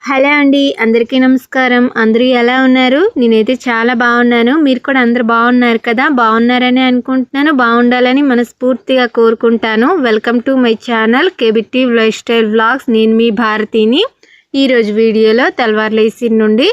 Hello అండి, అందరికీ నమస్కారం. అందరూ ఎలా ఉన్నారు? నేనైతే చాలా బాగున్నాను. మీరు కూడా అందరూ బాగున్నారు కదా? బాగున్నారని అనుకుంటున్నాను. బాగుండాలని మనస్ఫూర్తిగా కోరుకుంటాను. Welcome to my channel KBT life style vlogs. నేను మీ భారతిని. ఈరోజు వీడియోలో తెల్లవారులేసి నుండి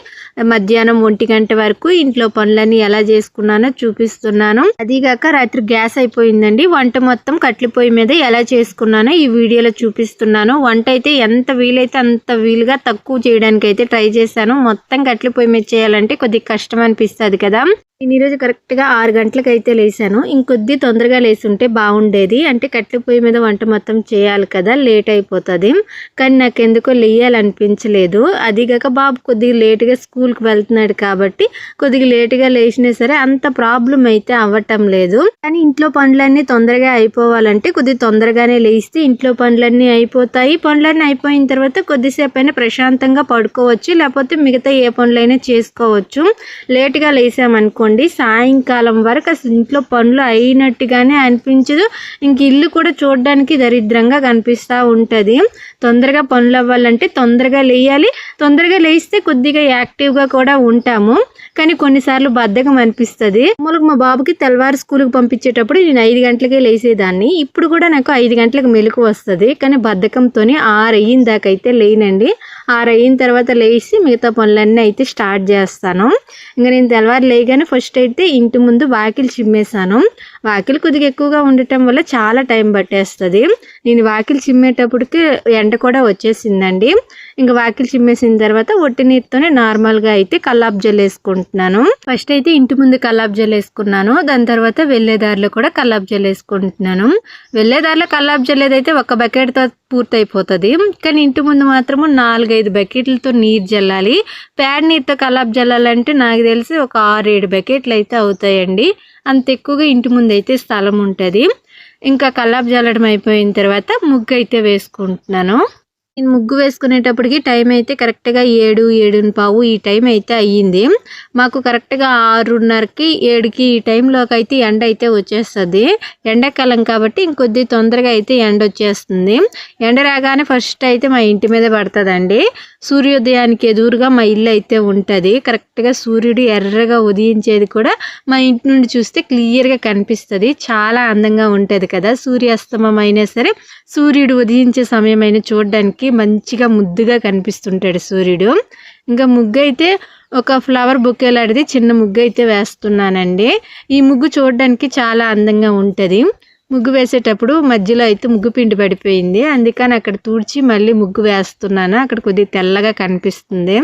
మధ్యాహ్నం 1 గంట వరకు ఇంట్లో పనులన్నీ ఎలా చేసుకున్నానో చూపిస్తున్నాను. అదిగాక రాత్రి గ్యాస్ అయిపోయిందండి. వంట మొత్తం కట్ల పొయ్యి మీద ఎలా చేసుకున్నానో ఈ వీడియోలో చూపిస్తున్నాను. వంట అయితే ఎంత వీలైతే అంత వీలుగా తక్కువ చేయడానికి అయితే ట్రై చేశాను. మొత్తం కట్ల పొయ్యి మీద చేయాలంటే కొద్దిగా కష్టం అనిపిస్తుంది కదా. నేను ఈరోజు కరెక్ట్గా 6 గంటలకు అయితే లేసాను. ఇంకొద్ది తొందరగా లేసుంటే బాగుండేది. అంటే కట్ల పొయ్యి మీద వంట మొత్తం చేయాలి కదా, లేట్ అయిపోతుంది. కానీ నాకు ఎందుకో లేయాలనిపించలేదు. అదిగాక బాబు కొద్దిగా లేటుగా స్కూల్కి వెళ్తున్నాడు కాబట్టి కొద్దిగా లేటుగా లేచినా సరే అంత ప్రాబ్లం అయితే అవ్వటం లేదు. కానీ ఇంట్లో పనులన్నీ తొందరగా అయిపోవాలంటే కొద్దిగా తొందరగానే లేస్తే ఇంట్లో పనులన్నీ అయిపోతాయి. పనులన్నీ అయిపోయిన తర్వాత కొద్దిసేపు అయినా ప్రశాంతంగా పడుకోవచ్చు, లేకపోతే మిగతా ఏ పనులైనా చేసుకోవచ్చు. లేటుగా లేసామనుకోండి సాయంకాలం వరకు అసలు ఇంట్లో పనులు అయినట్టుగానే అనిపించదు. ఇంక ఇల్లు కూడా చూడడానికి దరిద్రంగా కనిపిస్తూ ఉంటుంది. తొందరగా పనులు అవ్వాలంటే తొందరగా లేయాలి. తొందరగా లేస్తే కొద్దిగా యాక్టివ్గా కూడా ఉంటాము. కానీ కొన్నిసార్లు బద్ధకం అనిపిస్తుంది. మామూలుగా మా బాబుకి తెల్లవారు స్కూల్కి పంపించేటప్పుడు నేను 5 గంటలకే లేసేదాన్ని. ఇప్పుడు కూడా నాకు 5 గంటలకు మెలకు వస్తుంది. కానీ బద్ధకంతో 6 అయిన దాకా అయితే లేనండి. 6 అయిన తర్వాత లేచి మిగతా పనులన్నీ అయితే స్టార్ట్ చేస్తాను. ఇంకా నేను తెల్లవారు లేగానే ఫస్ట్ అయితే ఇంటి ముందు వాకిలి చిమ్మేశాను. వాకిలి కొద్దిగా ఎక్కువగా ఉండటం వల్ల చాలా టైం పట్టేస్తుంది. నేను వాకిలి చిమ్మేటప్పటికి ఎండ కూడా వచ్చేసిందండి. ఇంకా వాకిలి చిమ్మేసిన తర్వాత ఒట్టి నీరుతోనే నార్మల్గా అయితే కల్లాపు జల్ వేసుకుంటున్నాను. ఫస్ట్ అయితే ఇంటి ముందు కల్లాపు జల్ వేసుకున్నాను. దాని తర్వాత వెళ్ళేదారిలో కూడా కల్లాపు జల్ వేసుకుంటున్నాను. వెళ్ళేదారిలో కల్లాపు జల్ ఏదైతే ఒక బకెట్తో పూర్తయిపోతుంది. కానీ ఇంటి ముందు మాత్రము 4-5 బకెట్లతో నీరు జల్లాలి. ప్యాడ్ నీరుతో కల్లాపు జల్లాలంటే నాకు తెలిసి ఒక 6-7 బకెట్లు అయితే అవుతాయండి. అంత ఎక్కువగా ఇంటి ముందు అయితే స్థలం ఉంటుంది. ఇంకా కల్లాపు జల్లడం అయిపోయిన తర్వాత ముగ్గు అయితే వేసుకుంటున్నాను. నేను ముగ్గు వేసుకునేటప్పటికి టైం అయితే కరెక్ట్గా 7-7:15 ఈ టైం అయితే అయ్యింది. మాకు కరెక్ట్గా 6:30కి 7కి ఈ టైంలోకి అయితే ఎండ అయితే వచ్చేస్తుంది. ఎండాకాలం కాబట్టి ఇంకొద్ది తొందరగా అయితే ఎండ వచ్చేస్తుంది. ఎండ రాగానే ఫస్ట్ అయితే మా ఇంటి మీద పడుతుందండి. సూర్యోదయానికి ఎదురుగా మా ఇల్లు అయితే ఉంటుంది. కరెక్ట్గా సూర్యుడు ఎర్రగా ఉదయించేది కూడా మా ఇంటి నుండి చూస్తే క్లియర్గా కనిపిస్తుంది. చాలా అందంగా ఉంటుంది కదా. సూర్యాస్తమం అయినా సరే సూర్యుడు ఉదయించే సమయం అయినా చూడడానికి మంచిగా ముద్దుగా కనిపిస్తుంటాడు సూర్యుడు. ఇంకా ముగ్గు అయితే ఒక ఫ్లవర్ బొకే లాంటిది చిన్న ముగ్గు అయితే వేస్తున్నానండి. ఈ ముగ్గు చూడడానికి చాలా అందంగా ఉంటుంది. ముగ్గు వేసేటప్పుడు మధ్యలో అయితే ముగ్గు పిండి పడిపోయింది. అందుకని అక్కడ తుడిచి మళ్ళీ ముగ్గు వేస్తున్నాను. అక్కడ కొద్దిగా తెల్లగా కనిపిస్తుంది.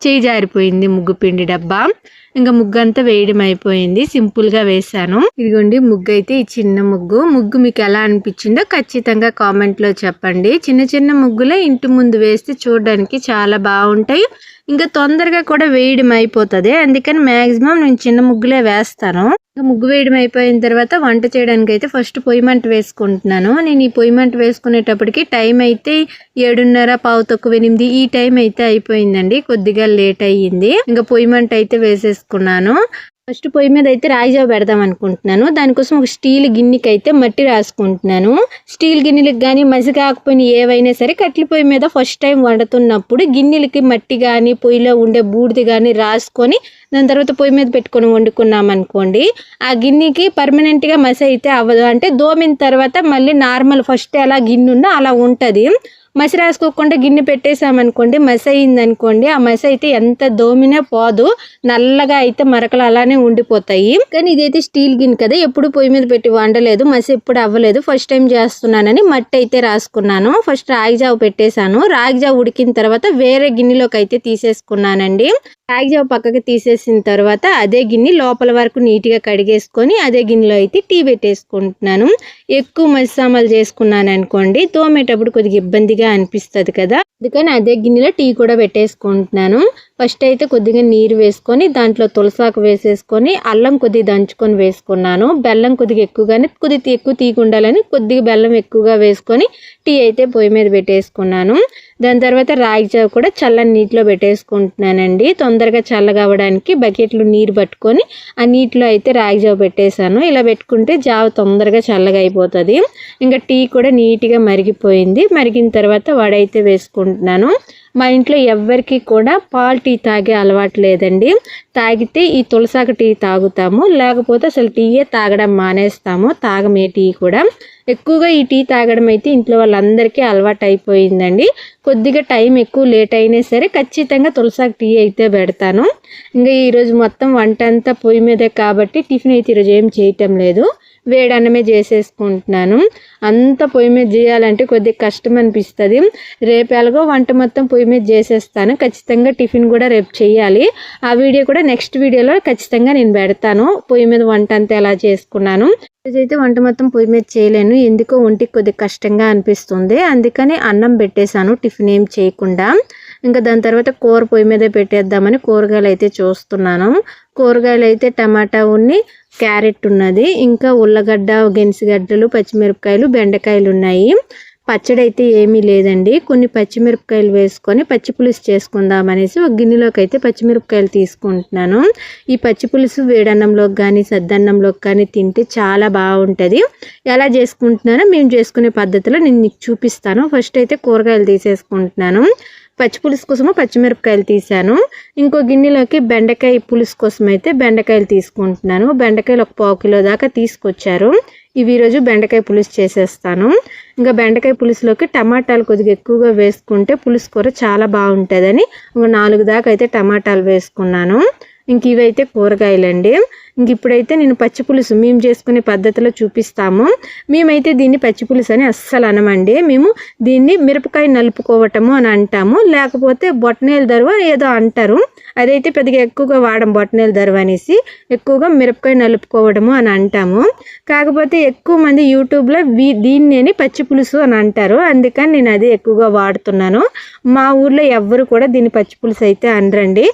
చేయి జారిపోయింది ముగ్గు పిండి డబ్బా. ఇంకా ముగ్గు అంతా వేయడం అయిపోయింది. సింపుల్గా వేసాను. ఇదిగోండి ముగ్గు అయితే ఈ చిన్న ముగ్గు మీకు ఎలా అనిపించిందో ఖచ్చితంగా కామెంట్లో చెప్పండి. చిన్న చిన్న ముగ్గులే ఇంటి ముందు వేస్తే చూడడానికి చాలా బాగుంటాయి. ఇంకా తొందరగా కూడా వేయడం అయిపోతుంది. అందుకని మ్యాక్సిమం నేను చిన్న ముగ్గులే వేస్తాను. ముగ్గు వేయడం అయిపోయిన తర్వాత వంట చేయడానికి అయితే ఫస్ట్ పొయ్యి మంట వేసుకుంటున్నాను. నేను ఈ పొయ్యి మంట వేసుకునేటప్పటికి టైం అయితే 7:30-8 ఈ టైం అయితే అయిపోయిందండి. కొద్దిగా లేట్ అయ్యింది. ఇంకా పొయ్యి మంట అయితే వేసేసుకున్నాను. ఫస్ట్ పొయ్యి మీద అయితే రాగిజావ పెడదాం అనుకుంటున్నాను. దానికోసం ఒక స్టీల్ గిన్నెకి అయితే మట్టి రాసుకుంటున్నాను. స్టీల్ గిన్నెలకు కానీ మసి కాకపోయినా ఏవైనా సరే కట్ల పొయ్యి మీద ఫస్ట్ టైం వండుతున్నప్పుడు గిన్నెలకి మట్టి కానీ పొయ్యిలో ఉండే బూడిది కానీ రాసుకొని దాని తర్వాత పొయ్యి మీద పెట్టుకొని వండుకున్నాం అనుకోండి, ఆ గిన్నెకి పర్మనెంట్గా మసి అయితే అవ్వదు. అంటే దోమిన తర్వాత మళ్ళీ నార్మల్ ఫస్ట్ ఎలా గిన్నె ఉన్నా అలా ఉంటుంది. మసి రాసుకోకుండా గిన్నె పెట్టేసామనుకోండి, మసి అయిందనుకోండి, ఆ మసి అయితే ఎంత దోమినా పోదు, నల్లగా అయితే మరకలు అలానే ఉండిపోతాయి. కానీ ఇదైతే స్టీల్ గిన్నె కదా, ఎప్పుడు పొయ్యి మీద పెట్టి వండలేదు, మసి ఎప్పుడు అవ్వలేదు. ఫస్ట్ టైం చేస్తున్నానని మట్టి అయితే రాసుకున్నాను. ఫస్ట్ రాగిజావ పెట్టేశాను. రాగిజావ ఉడికిన తర్వాత వేరే గిన్నెలోకి అయితే తీసేసుకున్నానండి. రాగిజావ పక్కకి తీసేసిన తర్వాత అదే గిన్నె లోపల వరకు నీట్గా కడిగేసుకొని అదే గిన్నెలో అయితే టీ పెట్టేసుకుంటున్నాను. ఎక్కువ మసామాలు చేసుకున్నాను అనుకోండి, తోమేటప్పుడు కొద్దిగా ఇబ్బందిగా అనిపిస్తుంది కదా. అందుకని అదే గిన్నెలో టీ కూడా పెట్టేసుకుంటున్నాను. ఫస్ట్ అయితే కొద్దిగా నీరు వేసుకొని దాంట్లో తులసాకు వేసేసుకొని అల్లం కొద్దిగా దంచుకొని వేసుకున్నాను. బెల్లం కొద్దిగా ఎక్కువగానే కొద్దిగా ఎక్కువ తీకుండాలని కొద్దిగా బెల్లం ఎక్కువగా వేసుకొని టీ అయితే పొయ్యి మీద పెట్టేసుకున్నాను. దాని తర్వాత రాగి జావ కూడా చల్లని నీటిలో పెట్టేసుకుంటున్నానండి. తొందరగా చల్లగా అవ్వడానికి బకెట్లు నీరు పట్టుకొని ఆ నీటిలో అయితే రాగి జావ పెట్టేశాను. ఇలా పెట్టుకుంటే జావ తొందరగా చల్లగా అయిపోతుంది. ఇంకా టీ కూడా నీట్గా మరిగిపోయింది. మరిగిన తర్వాత వడ అయితే వేసుకుంటున్నాను. మా ఇంట్లో ఎవ్వరికీ కూడా పాలు టీ తాగే అలవాటు లేదండి. తాగితే ఈ తులసాకు టీ తాగుతాము, లేకపోతే అసలు టీయే తాగడం మానేస్తాము. తాగమే టీ కూడా. ఎక్కువగా ఈ టీ తాగడం అయితే ఇంట్లో వాళ్ళందరికీ అలవాటు అయిపోయిందండి. కొద్దిగా టైం ఎక్కువ లేట్ అయినా సరే ఖచ్చితంగా తులసాకు టీ అయితే పెడతాను. ఇంకా ఈరోజు మొత్తం వంట అంతా పొయ్యి మీదే కాబట్టి టిఫిన్ అయితే ఈరోజు ఏం చేయటం లేదు, వేడన్నమే చేసేసుకుంటున్నాను. అంత పొయ్యి మీద చేయాలంటే కొద్దిగా కష్టం అనిపిస్తుంది. రేపు ఎలాగో వంట మొత్తం పొయ్యి మీద చేసేస్తాను. ఖచ్చితంగా టిఫిన్ కూడా రేపు చేయాలి. ఆ వీడియో కూడా నెక్స్ట్ వీడియోలో ఖచ్చితంగా నేను పెడతాను, పొయ్యి మీద వంట అంతా ఎలా చేసుకున్నాను. అయితే వంట మొత్తం పొయ్యి మీద చేయలేను, ఎందుకో ఒంటికి కొద్దిగా కష్టంగా అనిపిస్తుంది. అందుకని అన్నం పెట్టేశాను టిఫిన్ ఏం చేయకుండా. ఇంకా దాని తర్వాత కూర పొయ్యి మీద పెట్టేద్దామని కూరగాయలు అయితే చూస్తున్నాను. కూరగాయలు అయితే టమాటా ఉన్ని, క్యారెట్ ఉన్నది, ఇంకా ఉల్లగడ్డ, గెనిసిగడ్డలు, పచ్చిమిరపకాయలు, బెండకాయలు ఉన్నాయి. పచ్చడి అయితే ఏమీ లేదండి. కొన్ని పచ్చిమిరపకాయలు వేసుకొని పచ్చి పులుసు చేసుకుందాం అనేసి ఒక గిన్నెలోకి అయితే పచ్చిమిరపకాయలు తీసుకుంటున్నాను. ఈ పచ్చి పులుసు వేడన్నంలోకి కానీ సద్దన్నంలోకి కానీ తింటే చాలా బాగుంటుంది. ఎలా చేసుకుంటున్నానో మేము చేసుకునే పద్ధతిలో నేను మీకు చూపిస్తాను. ఫస్ట్ అయితే కూరగాయలు తీసేసుకుంటున్నాను. పచ్చి పులుసు కోసము పచ్చిమిరపకాయలు తీసాను. ఇంకో గిన్నెలోకి బెండకాయ పులుసు కోసం అయితే బెండకాయలు తీసుకుంటున్నాను. బెండకాయలు ఒక 1/4 కిలో దాకా తీసుకొచ్చారు. ఇవి ఈరోజు బెండకాయ పులుసు చేసేస్తాను. ఇంకా బెండకాయ పులుసులోకి టమాటాలు కొద్దిగా ఎక్కువగా వేసుకుంటే పులుసు కూర చాలా బాగుంటుందని ఒక 4 దాకా అయితే టమాటాలు వేసుకున్నాను. ఇంక ఇవైతే కూరగాయలండి. ఇంక ఇప్పుడైతే నేను పచ్చి పులుసు మేము చేసుకునే పద్ధతిలో చూపిస్తాము. మేమైతే దీన్ని పచ్చి పులుసు అని అస్సలు అనమండి. మేము దీన్ని మిరపకాయ నలుపుకోవటము అని అంటాము, లేకపోతే బొట్టనేల దరువ ఏదో అంటారు. అదైతే పెద్దగా ఎక్కువగా వాడము, బొట్టనేల దరువ అనేసి. ఎక్కువగా మిరపకాయ నలుపుకోవడము అని అంటాము. కాకపోతే ఎక్కువ మంది యూట్యూబ్లో దీన్ని పచ్చి పులుసు అని అంటారు, అందుకని నేను అదే ఎక్కువగా వాడుతున్నాను. మా ఊర్లో ఎవ్వరు కూడా దీన్ని పచ్చి పులుసు అయితే అనరండి.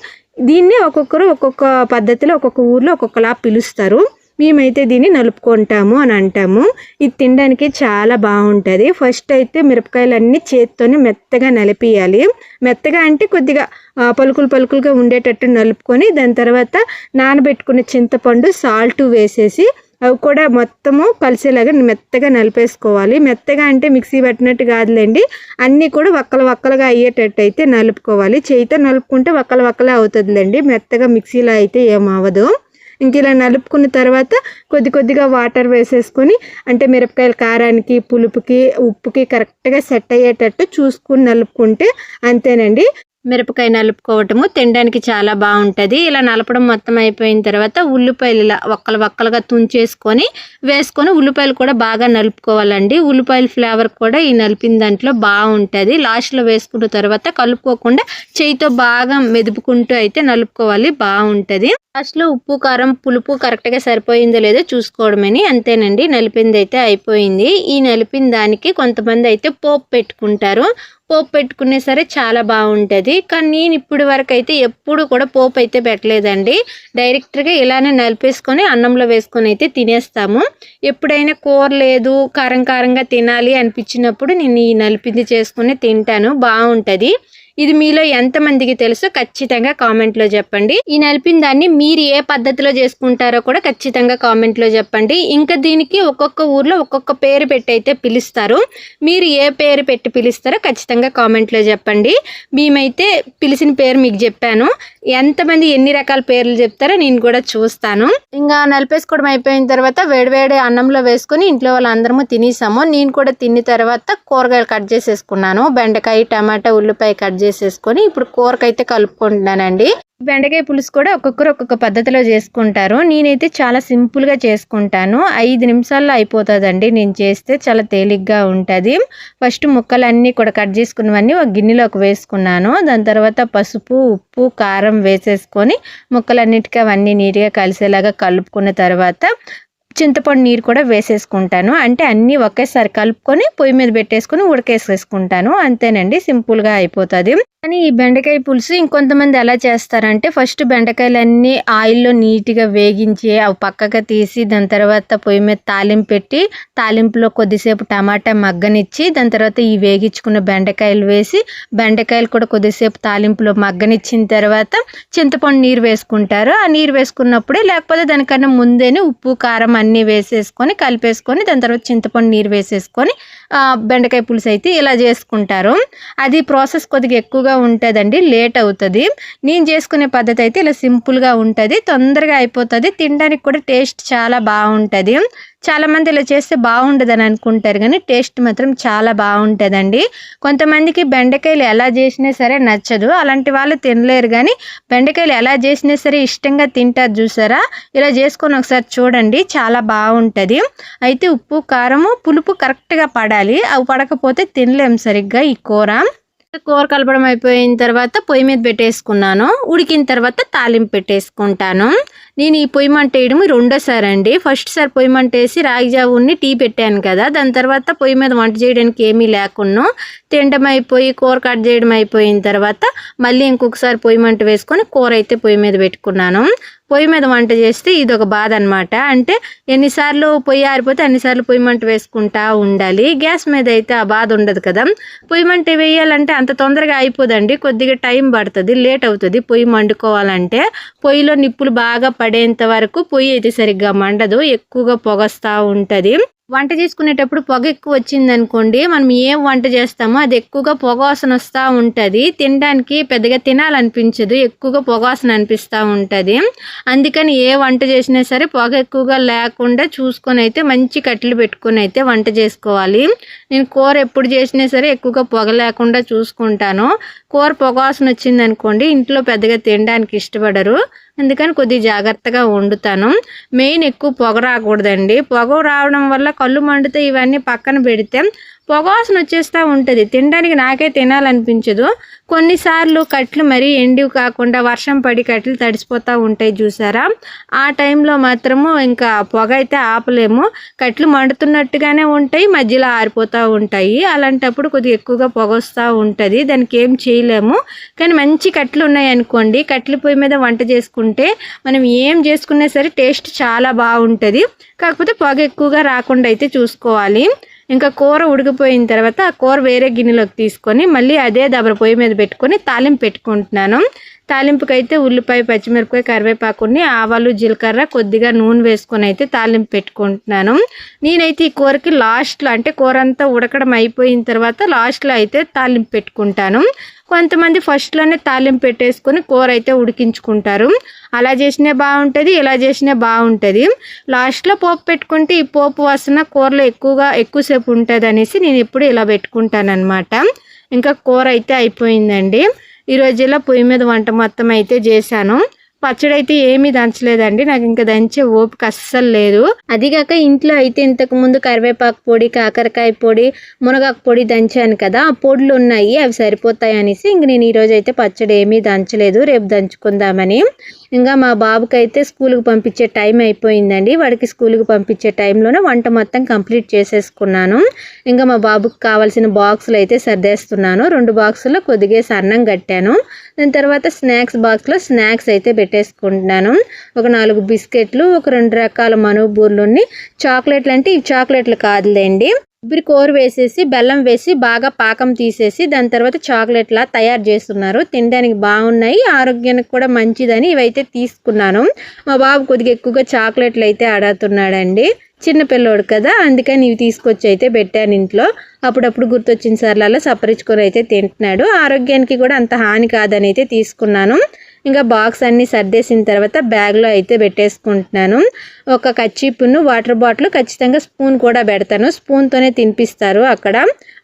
దీన్ని ఒక్కొక్కరు ఒక్కొక్క పద్ధతిలో ఒక్కొక్క ఊర్లో ఒక్కొక్కలా పిలుస్తారు. మేమైతే దీన్ని నలుపుకుంటాము అని అంటాము. ఇది తినడానికి చాలా బాగుంటుంది. ఫస్ట్ అయితే మిరపకాయలన్నీ చేత్తోనే మెత్తగా నలిపియాలి. మెత్తగా అంటే కొద్దిగా పలుకులుగా ఉండేటట్టు నలుపుకొని దాని తర్వాత నానబెట్టుకున్న చింతపండు, సాల్ట్ వేసేసి అవి కూడా మొత్తము కలిసేలాగా మెత్తగా నలిపేసుకోవాలి. మెత్తగా అంటే మిక్సీ పట్టినట్టు కాదులేండి, అన్నీ కూడా వక్కలుగా అయ్యేటట్టు అయితే నలుపుకోవాలి. చేయితో నలుపుకుంటే వక్కలే అవుతుందిలేండి, మెత్తగా మిక్సీలో అయితే ఏమవ్వదు. ఇంక ఇలా నలుపుకున్న తర్వాత కొద్దిగా వాటర్ వేసేసుకొని, అంటే మిరపకాయల కారానికి, పులుపుకి, ఉప్పుకి కరెక్ట్గా సెట్ అయ్యేటట్టు చూసుకుని నలుపుకుంటే అంతేనండి. మిరపకాయ నలుపుకోవటము తినడానికి చాలా బాగుంటుంది. ఇలా నలపడం మొత్తం అయిపోయిన తర్వాత ఉల్లిపాయలు ఇలా వక్కలుగా తుంచేసుకొని వేసుకొని ఉల్లిపాయలు కూడా బాగా నలుపుకోవాలండి. ఉల్లిపాయల ఫ్లేవర్ కూడా ఈ నలిపిన దాంట్లో బాగుంటుంది. లాస్ట్లో వేసుకున్న తర్వాత కలుపుకోకుండా చేయితో బాగా మెదుపుకుంటూ అయితే నలుపుకోవాలి, బాగుంటుంది. లాస్ట్లో ఉప్పు, కారం, పులుపు కరెక్ట్గా సరిపోయిందో లేదో చూసుకోవడమని. అంతేనండి, నలిపింది అయితే అయిపోయింది. ఈ నలిపిన దానికి కొంతమంది అయితే పోపు పెట్టుకుంటారు. పోపు పెట్టుకునే సరే చాలా బాగుంటుంది. కానీ నేను ఇప్పటి వరకు అయితే ఎప్పుడు కూడా పోపు అయితే పెట్టలేదండి. డైరెక్ట్గా ఇలానే నలిపేసుకొని అన్నంలో వేసుకొని అయితే తినేస్తాము. ఎప్పుడైనా కూర లేదు, కారంగా తినాలి అనిపించినప్పుడు నేను ఈ నలిపింది చేసుకుని తింటాను, బాగుంటుంది. ఇది మీలో ఎంతమందికి తెలుసో ఖచ్చితంగా కామెంట్లో చెప్పండి. ఈ నలిపిన దాన్ని మీరు ఏ పద్ధతిలో చేసుకుంటారో కూడా ఖచ్చితంగా కామెంట్లో చెప్పండి. ఇంకా దీనికి ఒక్కొక్క ఊర్లో ఒక్కొక్క పేరు పెట్టి అయితే పిలుస్తారు. మీరు ఏ పేరు పెట్టి పిలుస్తారో ఖచ్చితంగా కామెంట్లో చెప్పండి. మేమైతే పిలిచిన పేరు మీకు చెప్పాను. ఎంతమంది ఎన్ని రకాల పేర్లు చెప్తారో నేను కూడా చూస్తాను. ఇంకా నలిపేసుకోవడం అయిపోయిన తర్వాత వేడివేడి అన్నంలో వేసుకొని ఇంట్లో వాళ్ళందరము తినేసాము. నేను కూడా తిన్న తర్వాత కూరగాయలు కట్ చేసేసుకున్నాను. బెండకాయ, టమాటా, ఉల్లిపాయ కట్ చేసేసుకొని ఇప్పుడు కూరకైతే కలుపుకుంటున్నానండి. బెండకాయ పులుసు కూడా ఒక్కొక్కరు ఒక్కొక్క పద్ధతిలో చేసుకుంటారు. నేనైతే చాలా సింపుల్గా చేసుకుంటాను. 5 నిమిషాల్లో అయిపోతుందండి. నేను చేస్తే చాలా తేలిగ్గా ఉంటుంది. ఫస్ట్ ముక్కలన్నీ కూడా కట్ చేసుకున్నవన్నీ ఒక గిన్నెలోకి వేసుకున్నాను. దాని తర్వాత పసుపు, ఉప్పు, కారం వేసేసుకొని ముక్కలన్నిటికీ అవన్నీ నీట్గా కలిసేలాగా కలుపుకున్న తర్వాత చింతపండు నీరు కూడా వేసేసుకుంటాను. అంటే అన్నీ ఒకేసారి కలుపుకొని పొయ్యి మీద పెట్టేసుకొని ఉడకేసేసుకుంటాను. అంతేనండి, సింపుల్గా అయిపోతుంది. కానీ ఈ బెండకాయ పులుసు ఇంకొంతమంది ఎలా చేస్తారంటే ఫస్ట్ బెండకాయలన్నీ ఆయిల్లో నీట్గా వేగించి అవి పక్కగా తీసి దాని తర్వాత పొయ్యి మీద తాలింపు పెట్టి తాలింపులో కొద్దిసేపు టమాటా మగ్గనిచ్చి దాని తర్వాత ఈ వేగించుకున్న బెండకాయలు వేసి బెండకాయలు కూడా కొద్దిసేపు తాలింపులో మగ్గనిచ్చిన తర్వాత చింతపండు నీరు వేసుకుంటారు. ఆ నీరు వేసుకున్నప్పుడే లేకపోతే దానికన్నా ముందేనే ఉప్పు, కారం అన్నీ వేసేసుకొని కలిపేసుకొని దాని తర్వాత చింతపండు నీరు వేసేసుకొని బెండకాయ పులుసు అయితే ఇలా చేసుకుంటారు. అది ప్రాసెస్ కొద్దిగా ఎక్కువగా ఎక్కువగా ఉంటుందండి, లేట్ అవుతుంది. నేను చేసుకునే పద్ధతి అయితే ఇలా సింపుల్గా ఉంటుంది, తొందరగా అయిపోతుంది, తినడానికి కూడా టేస్ట్ చాలా బాగుంటుంది. చాలామంది ఇలా చేస్తే బాగుండదని అనుకుంటారు కానీ టేస్ట్ మాత్రం చాలా బాగుంటుందండి. కొంతమందికి బెండకాయలు ఎలా చేసినా సరే నచ్చదు, అలాంటి వాళ్ళు తినలేరు. కానీ బెండకాయలు ఎలా చేసినా సరే ఇష్టంగా తింటారు చూసారా. ఇలా చేసుకొని ఒకసారి చూడండి, చాలా బాగుంటుంది. అయితే ఉప్పు కారము పులుపు కరెక్ట్గా పడాలి, అవి పడకపోతే తినలేము సరిగ్గా ఈ కూర. కూర కలపడం అయిపోయిన తర్వాత పొయ్యి మీద పెట్టేసుకున్నాను. ఉడికిన తర్వాత తాలింపు పెట్టేసుకుంటాను. నేను ఈ పొయ్యి మంట వేయడం రెండోసారి అండి. ఫస్ట్ సారి పొయ్యి మంట వేసి రాగి జావుని టీ పెట్టాను కదా, దాని తర్వాత పొయ్యి మీద వంట చేయడానికి ఏమీ లేకుండా తినడం అయిపోయి కూర కట్ చేయడం అయిపోయిన తర్వాత మళ్ళీ ఇంకొకసారి పొయ్యి మంట వేసుకొని కూర అయితే పొయ్యి మీద పెట్టుకున్నాను. పొయ్యి మీద వంట చేస్తే ఇది ఒక బాధ అనమాట. అంటే ఎన్నిసార్లు పొయ్యి ఆరిపోతే అన్నిసార్లు పొయ్యి మంట వేసుకుంటా ఉండాలి. గ్యాస్ మీద అయితే ఆ బాధ ఉండదు కదా. పొయ్యి మంట వేయాలంటే అంత తొందరగా అయిపోదండి, కొద్దిగా టైం పడుతుంది, లేట్ అవుతుంది పొయ్యి మండుకోవాలంటే. పొయ్యిలో నిప్పులు బాగా పడేంత వరకు పొయ్యి అయితే సరిగ్గా మండదు, ఎక్కువగా పొగస్తూ ఉంటుంది. వంట చేసుకునేటప్పుడు పొగ ఎక్కువ వచ్చింది అనుకోండి, మనం ఏం వంట చేస్తామో అది ఎక్కువగా పొగ వాసన వస్తూ ఉంటుంది, తినడానికి పెద్దగా తినాలనిపించదు, ఎక్కువగా పొగ వాసన అనిపిస్తూ ఉంటుంది. అందుకని ఏ వంట చేసినా సరే పొగ ఎక్కువగా లేకుండా చూసుకొని అయితే మంచి కట్టెలు పెట్టుకొని అయితే వంట చేసుకోవాలి. నేను కూర ఎప్పుడు చేసినా సరే ఎక్కువగా పొగ లేకుండా చూసుకుంటాను. కూర పొగ వాసన వచ్చింది అనుకోండి ఇంట్లో పెద్దగా తినడానికి ఇష్టపడరు, అందుకని కొద్దిగా జాగ్రత్తగా వండుతాను. మెయిన్ ఎక్కువ పొగ రాకూడదండి, పొగ రావడం వల్ల కళ్ళు మండితే ఇవన్నీ పక్కన పెడితే పొగ వాసన వచ్చేస్తూ ఉంటుంది, తినడానికి నాకే తినాలనిపించదు. కొన్నిసార్లు కట్లు మరీ ఎండివి కాకుండా వర్షం పడి కట్లు తడిసిపోతూ ఉంటాయి చూసారా, ఆ టైంలో మాత్రము ఇంకా పొగ అయితే ఆపలేము, కట్లు మండుతున్నట్టుగానే ఉంటాయి, మధ్యలో ఆరిపోతూ ఉంటాయి. అలాంటప్పుడు కొద్దిగా ఎక్కువగా పొగ వస్తూ ఉంటుంది, దానికి ఏం చేయలేము. కానీ మంచి కట్లు ఉన్నాయనుకోండి, కట్ల పొయ్యి మీద వంట చేసుకుంటే మనం ఏం చేసుకున్నా సరే టేస్ట్ చాలా బాగుంటుంది. కాకపోతే పొగ ఎక్కువగా రాకుండా అయితే చూసుకోవాలి. ఇంకా కూర ఉడికిపోయిన తర్వాత ఆ కూర వేరే గిన్నెలోకి తీసుకొని మళ్ళీ అదే దబర పొయ్యి మీద పెట్టుకొని తాలింపు పెట్టుకుంటున్నాను. తాలింపుకైతే ఉల్లిపాయ, పచ్చిమిరపకాయ, కరివేపాకుని, ఆవాలు, జీలకర్ర, కొద్దిగా నూనె వేసుకొని అయితే తాలింపు పెట్టుకుంటున్నాను. నేనైతే ఈ కూరకి లాస్ట్లో అంటే కూర అంతా ఉడకడం అయిపోయిన తర్వాత లాస్ట్లో అయితే తాలింపు పెట్టుకుంటాను. కొంతమంది ఫస్ట్లోనే తాలింపు పెట్టేసుకొని కూర అయితే ఉడికించుకుంటారు, అలా చేసినా బాగుంటుంది, ఇలా చేసినా బాగుంటుంది. లాస్ట్లో పోపు పెట్టుకుంటే ఈ పోపు వాసన కూరలో ఎక్కువసేపు ఉంటుంది అనేసి నేను ఎప్పుడు ఇలా పెట్టుకుంటాను అనమాట. ఇంకా కూర అయితే అయిపోయిందండి. ఈరోజు ఇలా పొయ్యి మీద వంట మొత్తం అయితే చేశాను. పచ్చడి అయితే ఏమీ దంచలేదండి, నాకు ఇంకా దంచే ఓపిక అస్సలు లేదు. అదిగాక ఇంట్లో అయితే ఇంతకు ముందు కరివేపాకు పొడి, కాకరకాయ పొడి, మునగాకు పొడి దంచాను కదా, ఆ పొడులు ఉన్నాయి, అవి సరిపోతాయి అనేసి ఇంక నేను ఈరోజు అయితే పచ్చడి ఏమీ దంచలేదు, రేపు దంచుకుందామని. ఇంకా మా బాబుకి అయితే స్కూల్కి పంపించే టైం అయిపోయిందండి. వాడికి స్కూల్కి పంపించే టైంలోనే వంట మొత్తం కంప్లీట్ చేసేసుకున్నాను. ఇంకా మా బాబుకి కావాల్సిన బాక్సులు అయితే సర్దేస్తున్నాను. 2 బాక్సుల్లో కొద్దిగా అన్నం కట్టాను. దాని తర్వాత స్నాక్స్ బాక్స్లో స్నాక్స్ అయితే పెట్టేసుకుంటున్నాను. ఒక 4 బిస్కెట్లు, ఒక 2 రకాల మనుబూర్లుని, చాక్లెట్లు అంటే ఈ చాక్లెట్లు కాదులేండి, కొబ్బరి కూర వేసేసి బెల్లం వేసి బాగా పాకం తీసేసి దాని తర్వాత చాక్లెట్లా తయారు చేస్తున్నారు. తినడానికి బాగున్నాయి, ఆరోగ్యానికి కూడా మంచిదని ఇవైతే తీసుకున్నాను. మా బాబు కొద్దిగా ఎక్కువగా చాక్లెట్లు అయితే ఆడుతున్నాడండి, చిన్నపిల్లోడు కదా, అందుకని ఇవి తీసుకొచ్చి అయితే పెట్టాను ఇంట్లో. అప్పుడప్పుడు గుర్తొచ్చిన సార్లు సపరించుకొని అయితే తింటున్నాడు, ఆరోగ్యానికి కూడా అంత హాని కాదని అయితే తీసుకున్నాను. ఇంకా బాక్స్ అన్నీ సర్దేసిన తర్వాత బ్యాగ్లో అయితే పెట్టేసుకుంటున్నాను. ఒక కచ్చిపును, వాటర్ బాటిల్, ఖచ్చితంగా స్పూన్ కూడా పెడతాను, స్పూన్తోనే తినిపిస్తారు అక్కడ,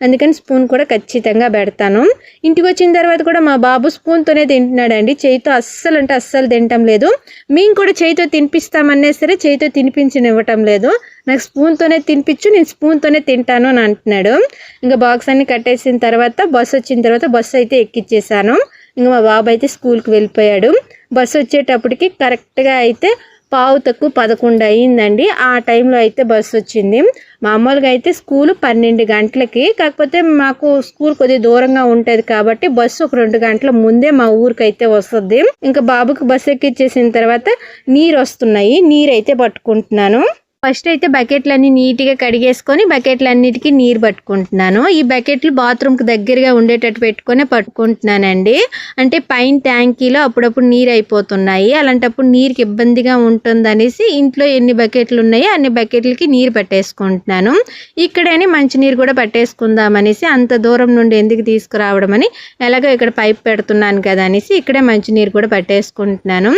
అందుకని స్పూన్ కూడా ఖచ్చితంగా పెడతాను. ఇంటికి వచ్చిన తర్వాత కూడా మా బాబు స్పూన్తోనే తింటున్నాడండి, చేయితో అస్సలు తినటం లేదు. మేము కూడా చేయితో తినిపిస్తామన్నా సరే చేయితో తినిపించనివ్వటం లేదు, నాకు స్పూన్తోనే తినిపించు, నేను స్పూన్తోనే తింటాను అని అంటున్నాడు. ఇంకా బాక్స్ అన్ని కట్టేసిన తర్వాత బస్సు వచ్చిన తర్వాత బస్సు అయితే ఎక్కిచ్చేసాను. ఇంకా మా బాబు అయితే స్కూల్కి వెళ్ళిపోయాడు. బస్సు వచ్చేటప్పటికి కరెక్ట్గా అయితే 11:15 అయ్యిందండి. ఆ టైంలో అయితే బస్సు వచ్చింది. మామూలుగా అయితే స్కూలు 12 గంటలకి, కాకపోతే మాకు స్కూల్ కొద్దిగా దూరంగా ఉంటుంది కాబట్టి బస్సు ఒక 2 గంటల ముందే మా ఊరికి అయితే వస్తుంది. ఇంకా బాబుకి బస్సు ఎక్కిచ్చేసిన తర్వాత నీరు వస్తున్నాయి, నీరు అయితే పట్టుకుంటున్నాను. ఫస్ట్ అయితే బకెట్లన్నీ నీట్గా కడిగేసుకొని బకెట్లన్నిటికీ నీరు పట్టుకుంటున్నాను. ఈ బకెట్లు బాత్రూమ్కి దగ్గరగా ఉండేటట్టు పెట్టుకొని పట్టుకుంటున్నానండి. అంటే పైన ట్యాంకీలో అప్పుడప్పుడు నీరు అయిపోతున్నాయి. అలాంటప్పుడు నీరుకి ఇబ్బందిగా ఉంటుందనేసి ఇంట్లో ఎన్ని బకెట్లు ఉన్నాయో అన్ని బకెట్లకి నీరు పట్టేసుకుంటున్నాను. ఇక్కడని మంచినీరు కూడా పట్టేసుకుందామనేసి అంత దూరం నుండి ఎందుకు తీసుకురావడం అని ఎలాగో ఇక్కడ పైప్ పెడుతున్నాను కదా అనేసి ఇక్కడే మంచినీరు కూడా పట్టేసుకుంటున్నాను.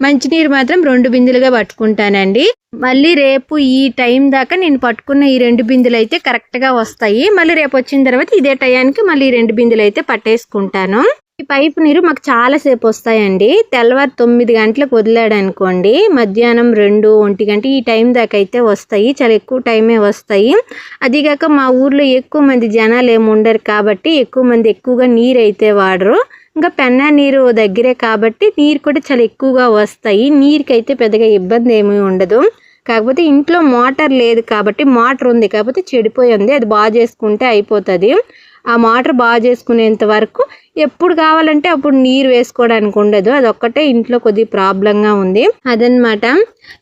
మంచినీరు మాత్రం 2 బిందెలుగా పట్టుకుంటానండి. మళ్ళీ రేపు ఈ టైం దాకా నేను పట్టుకున్న ఈ 2 బిందెలు అయితే కరెక్ట్గా వస్తాయి. మళ్ళీ రేపు వచ్చిన తర్వాత ఇదే టయానికి మళ్ళీ 2 బిందెలు అయితే పట్టేసుకుంటాను. ఈ పైపు నీరు మాకు చాలాసేపు వస్తాయండి. తెల్లవారు 9 గంటలకు వదిలాడు అనుకోండి, మధ్యాహ్నం 2, 1 గంట ఈ టైం దాకా అయితే వస్తాయి. చాలా ఎక్కువ టైమే వస్తాయి. అదిగాక మా ఊర్లో ఎక్కువ మంది జనాలు ఏమి ఉండరు కాబట్టి ఎక్కువ మంది ఎక్కువగా నీరు అయితే వాడరు. ఇంకా పెన్నా నీరు దగ్గరే కాబట్టి నీరు కూడా చాలా ఎక్కువగా వస్తాయి. నీరుకైతే పెద్దగా ఇబ్బంది ఏమీ ఉండదు. కాకపోతే ఇంట్లో మోటార్ లేదు కాబట్టి, మోటార్ ఉంది కాకపోతే చెడిపోయింది, అది బాగా చేసుకుంటే అయిపోతుంది. ఆ మోటార్ బాగా చేసుకునేంత వరకు ఎప్పుడు కావాలంటే అప్పుడు నీరు వేసుకోవడానికి ఉండదు. అదొక్కటే ఇంట్లో కొద్దిగా ప్రాబ్లంగా ఉంది, అదనమాట.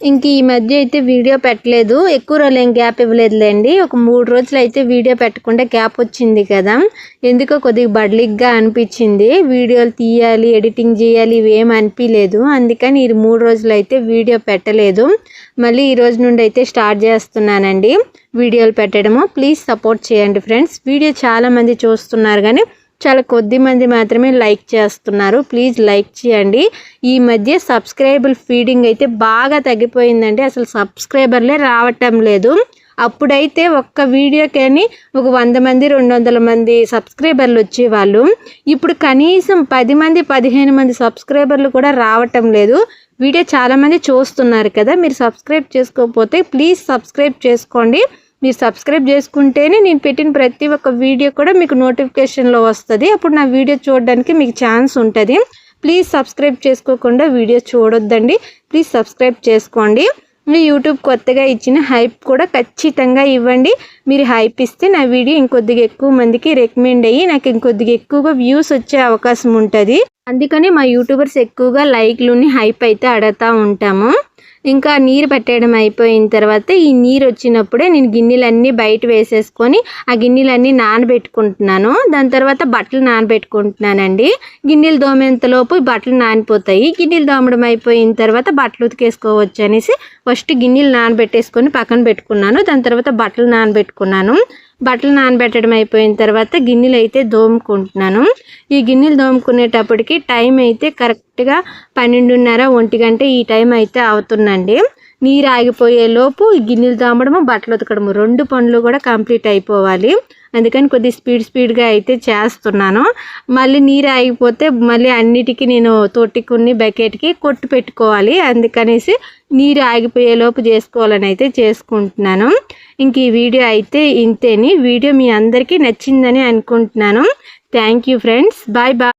ఇంక ఈ మధ్య అయితే వీడియో పెట్టలేదు, ఎక్కువ రోజులు ఏం గ్యాప్ ఇవ్వలేదులేండి. ఒక 3 రోజులు అయితే వీడియో పెట్టకుండా గ్యాప్ వచ్చింది కదా, ఎందుకో కొద్దిగా బడ్లిగ్గా అనిపించింది. వీడియోలు తీయాలి, ఎడిటింగ్ చేయాలి, ఇవేం అనిపించలేదు. అందుకని ఈ 3 రోజులు అయితే వీడియో పెట్టలేదు. మళ్ళీ ఈ రోజు నుండి అయితే స్టార్ట్ చేస్తున్నానండి వీడియోలు పెట్టడము. ప్లీజ్ సపోర్ట్ చేయండి ఫ్రెండ్స్. వీడియో చాలామంది చూస్తున్నారు కానీ చాలా కొద్ది మంది మాత్రమే లైక్ చేస్తున్నారు. ప్లీజ్ లైక్ చేయండి. ఈ మధ్య సబ్స్క్రైబుల్ ఫీడింగ్ అయితే బాగా తగ్గిపోయిందండి. అసలు సబ్స్క్రైబర్లే రావటం లేదు. అప్పుడైతే ఒక్క వీడియోకని ఒక 100 మంది 200 మంది సబ్స్క్రైబర్లు వచ్చేవాళ్ళు. ఇప్పుడు కనీసం 10 మంది 15 మంది సబ్స్క్రైబర్లు కూడా రావటం లేదు. వీడియో చాలామంది చూస్తున్నారు కదా, మీరు సబ్స్క్రైబ్ చేసుకోకపోతే ప్లీజ్ సబ్స్క్రైబ్ చేసుకోండి. మీరు సబ్స్క్రైబ్ చేసుకుంటేనే నేను పెట్టిన ప్రతి ఒక్క వీడియో కూడా మీకు నోటిఫికేషన్లో వస్తుంది. అప్పుడు నా వీడియో చూడడానికి మీకు ఛాన్స్ ఉంటుంది. ప్లీజ్ సబ్స్క్రైబ్ చేసుకోకుండా వీడియో చూడొద్దండి. ప్లీజ్ సబ్స్క్రైబ్ చేసుకోండి. మీ యూట్యూబ్ కొత్తగా ఇచ్చిన హైప్ కూడా ఖచ్చితంగా ఇవ్వండి. మీరు హైప్ ఇస్తే నా వీడియో ఇంకొద్దిగా ఎక్కువ మందికి రికమెండ్ అయ్యి నాకు ఇంకొద్దిగా ఎక్కువగా వ్యూస్ వచ్చే అవకాశం ఉంటుంది. అందుకని మా యూట్యూబర్స్ ఎక్కువగా లైక్లుని హైప్ అయితే అడుగుతూ ఉంటాము. ఇంకా నీరు పెట్టడం అయిపోయిన తర్వాత ఈ నీరు వచ్చినప్పుడే నేను గిన్నెలన్నీ బయట వేసేసుకొని ఆ గిన్నెలన్నీ నానబెట్టుకుంటున్నాను. దాని తర్వాత బట్టలు నానబెట్టుకుంటున్నానండి. గిన్నెలు దోమేంతలోపు బట్టలు నానిపోతాయి. గిన్నెలు దోమడం అయిపోయిన తర్వాత బట్టలు ఉతికేసుకోవచ్చు అనేసి ఫస్ట్ గిన్నెలు నానబెట్టేసుకొని పక్కన పెట్టుకున్నాను. దాని తర్వాత బట్టలు నానబెట్టుకున్నాను. బట్టలు నానబెట్టడం అయిపోయిన తర్వాత గిన్నెలు అయితే దోముకుంటున్నాను. ఈ గిన్నెలు దోముకునేటప్పటికి టైం అయితే కరెక్ట్గా 12:30, 1 గంట ఈ టైం అయితే అవుతుందండి. నీరు ఆగిపోయేలోపు ఈ గిన్నెలు దోమడము బట్టలు ఉతకడము 2 పనులు కూడా కంప్లీట్ అయిపోవాలి. అందుకని కొద్ది స్పీడ్గా అయితే చేస్తున్నాను. మళ్ళీ నీరు ఆగిపోతే మళ్ళీ అన్నిటికీ నేను తొట్టికుని బకెట్కి కొట్టు పెట్టుకోవాలి. అందుకనేసి నీరు ఆగిపోయేలోపు చేసుకోవాలని అయితే చేసుకుంటున్నాను. ఇంక ఈ వీడియో అయితే ఇంతేని. వీడియో మీ అందరికీ నచ్చిందని అనుకుంటున్నాను. Thank you friends. Bye bye.